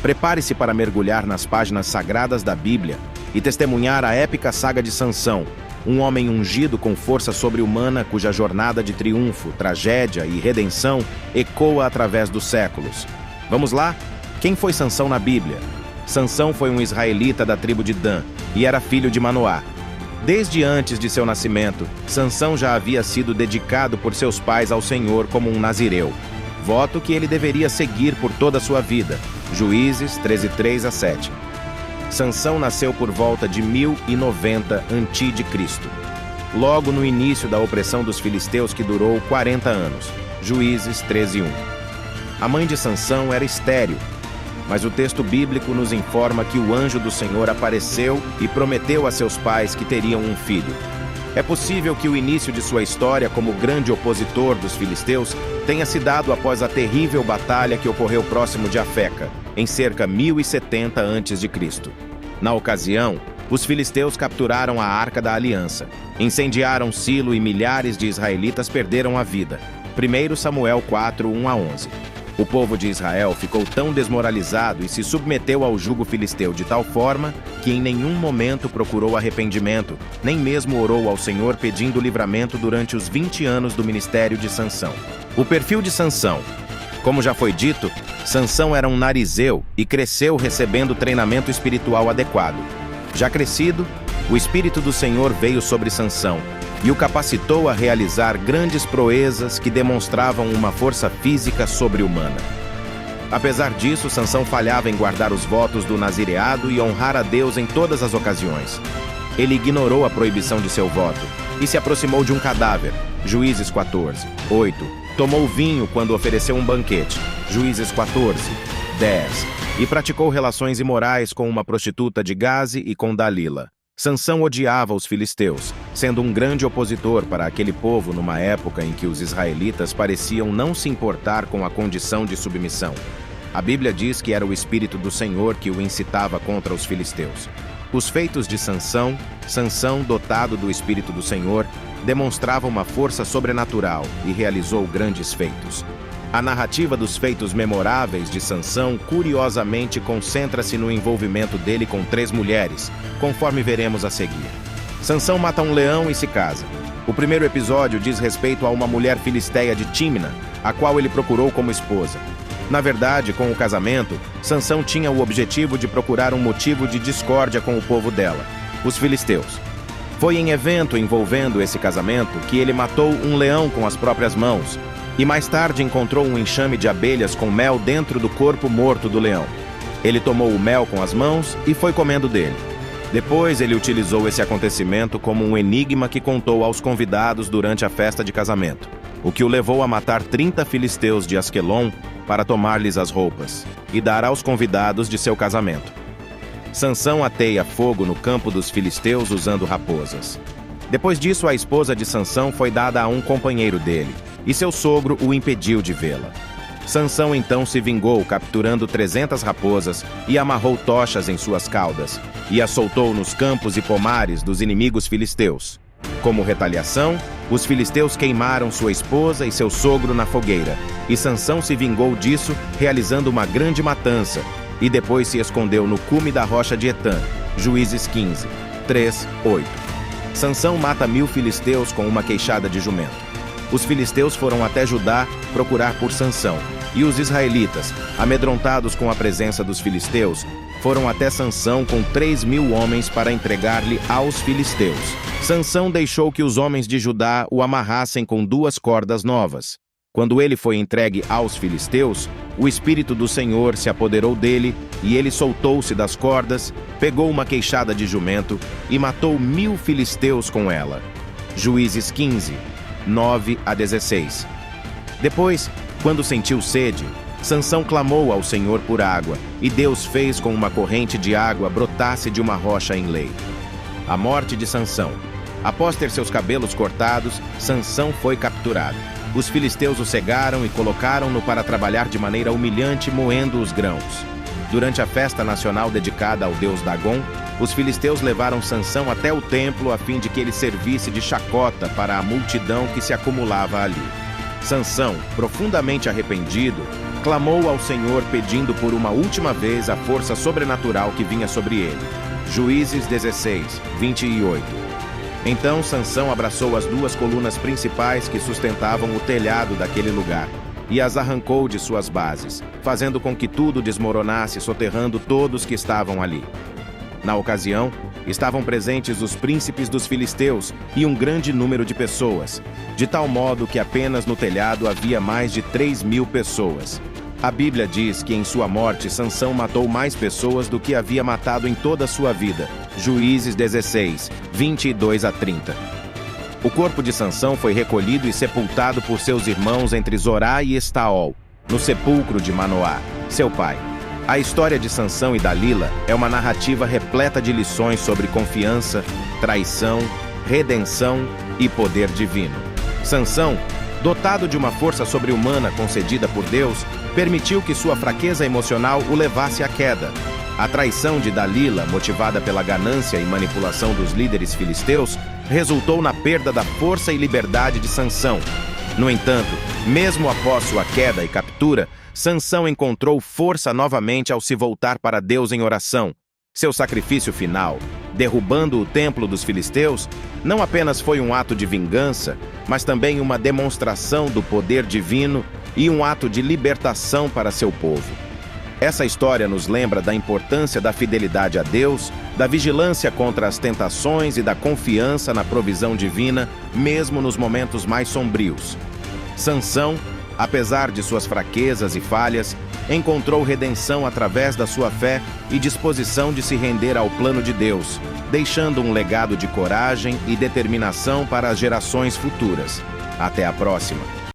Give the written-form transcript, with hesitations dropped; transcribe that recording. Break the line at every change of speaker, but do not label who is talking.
Prepare-se para mergulhar nas páginas sagradas da Bíblia e testemunhar a épica saga de Sansão, um homem ungido com força sobre-humana cuja jornada de triunfo, tragédia e redenção ecoa através dos séculos. Vamos lá? Quem foi Sansão na Bíblia? Sansão foi um israelita da tribo de Dan e era filho de Manoá. Desde antes de seu nascimento, Sansão já havia sido dedicado por seus pais ao Senhor como um nazireu, voto que ele deveria seguir por toda a sua vida. Juízes 13:3-7. Sansão nasceu por volta de 1090 a.C., logo no início da opressão dos filisteus que durou 40 anos. Juízes 13:1. A mãe de Sansão era estéril, mas o texto bíblico nos informa que o anjo do Senhor apareceu e prometeu a seus pais que teriam um filho. É possível que o início de sua história como grande opositor dos filisteus tenha se dado após a terrível batalha que ocorreu próximo de Afeca, em cerca 1070 a.C. Na ocasião, os filisteus capturaram a Arca da Aliança, incendiaram Silo e milhares de israelitas perderam a vida. 1 Samuel 4:1-11. O povo de Israel ficou tão desmoralizado e se submeteu ao jugo filisteu de tal forma que em nenhum momento procurou arrependimento, nem mesmo orou ao Senhor pedindo livramento durante os 20 anos do ministério de Sansão. O perfil de Sansão. Como já foi dito, Sansão era um narizeu e cresceu recebendo treinamento espiritual adequado. Já crescido, o Espírito do Senhor veio sobre Sansão e o capacitou a realizar grandes proezas que demonstravam uma força física sobre-humana. Apesar disso, Sansão falhava em guardar os votos do nazireado e honrar a Deus em todas as ocasiões. Ele ignorou a proibição de seu voto e se aproximou de um cadáver. Juízes 14:8. Tomou vinho quando ofereceu um banquete. Juízes 14:10. E praticou relações imorais com uma prostituta de Gaze e com Dalila. Sansão odiava os filisteus, sendo um grande opositor para aquele povo numa época em que os israelitas pareciam não se importar com a condição de submissão. A Bíblia diz que era o Espírito do Senhor que o incitava contra os filisteus. Os feitos de Sansão, dotado do Espírito do Senhor, demonstrava uma força sobrenatural e realizou grandes feitos. A narrativa dos feitos memoráveis de Sansão curiosamente concentra-se no envolvimento dele com 3 mulheres, conforme veremos a seguir. Sansão mata um leão e se casa. O primeiro episódio diz respeito a uma mulher filisteia de Tímina, a qual ele procurou como esposa. Na verdade, com o casamento, Sansão tinha o objetivo de procurar um motivo de discórdia com o povo dela, os filisteus. Foi em evento envolvendo esse casamento que ele matou um leão com as próprias mãos, e mais tarde encontrou um enxame de abelhas com mel dentro do corpo morto do leão. Ele tomou o mel com as mãos e foi comendo dele. Depois ele utilizou esse acontecimento como um enigma que contou aos convidados durante a festa de casamento, o que o levou a matar 30 filisteus de Asquelon para tomar-lhes as roupas e dar aos convidados de seu casamento. Sansão ateia fogo no campo dos filisteus usando raposas. Depois disso, a esposa de Sansão foi dada a um companheiro dele, e seu sogro o impediu de vê-la. Sansão então se vingou, capturando 300 raposas e amarrou tochas em suas caudas, e as soltou nos campos e pomares dos inimigos filisteus. Como retaliação, os filisteus queimaram sua esposa e seu sogro na fogueira, e Sansão se vingou disso, realizando uma grande matança, e depois se escondeu no cume da rocha de Etã. Juízes 15:3-8. Sansão mata 1000 filisteus com uma queixada de jumento. Os filisteus foram até Judá procurar por Sansão, e os israelitas, amedrontados com a presença dos filisteus, foram até Sansão com 3.000 homens para entregar-lhe aos filisteus. Sansão deixou que os homens de Judá o amarrassem com 2 cordas novas. Quando ele foi entregue aos filisteus, o Espírito do Senhor se apoderou dele, e ele soltou-se das cordas, pegou uma queixada de jumento e matou 1000 filisteus com ela. Juízes 15:9-16. Depois, quando sentiu sede, Sansão clamou ao Senhor por água, e Deus fez com uma corrente de água brotasse de uma rocha em lei. A morte de Sansão. Após ter seus cabelos cortados, Sansão foi capturado. Os filisteus o cegaram e colocaram-no para trabalhar de maneira humilhante moendo os grãos. Durante a festa nacional dedicada ao deus Dagom, os filisteus levaram Sansão até o templo a fim de que ele servisse de chacota para a multidão que se acumulava ali. Sansão, profundamente arrependido, clamou ao Senhor pedindo por uma última vez a força sobrenatural que vinha sobre ele. Juízes 16, 28. Então Sansão abraçou as duas colunas principais que sustentavam o telhado daquele lugar e as arrancou de suas bases, fazendo com que tudo desmoronasse, soterrando todos que estavam ali. Na ocasião, estavam presentes os príncipes dos filisteus e um grande número de pessoas, de tal modo que apenas no telhado havia mais de 3.000 pessoas. A Bíblia diz que em sua morte Sansão matou mais pessoas do que havia matado em toda a sua vida. Juízes 16, 22 a 30. O corpo de Sansão foi recolhido e sepultado por seus irmãos entre Zorá e Estaol, no sepulcro de Manoá, seu pai. A história de Sansão e Dalila é uma narrativa repleta de lições sobre confiança, traição, redenção e poder divino. Sansão, dotado de uma força sobre-humana concedida por Deus, permitiu que sua fraqueza emocional o levasse à queda. A traição de Dalila, motivada pela ganância e manipulação dos líderes filisteus, resultou na perda da força e liberdade de Sansão. No entanto, mesmo após sua queda e captura, Sansão encontrou força novamente ao se voltar para Deus em oração. Seu sacrifício final, derrubando o templo dos filisteus, não apenas foi um ato de vingança, mas também uma demonstração do poder divino e um ato de libertação para seu povo. Essa história nos lembra da importância da fidelidade a Deus, da vigilância contra as tentações e da confiança na provisão divina, mesmo nos momentos mais sombrios. Sansão, apesar de suas fraquezas e falhas, encontrou redenção através da sua fé e disposição de se render ao plano de Deus, deixando um legado de coragem e determinação para as gerações futuras. Até a próxima!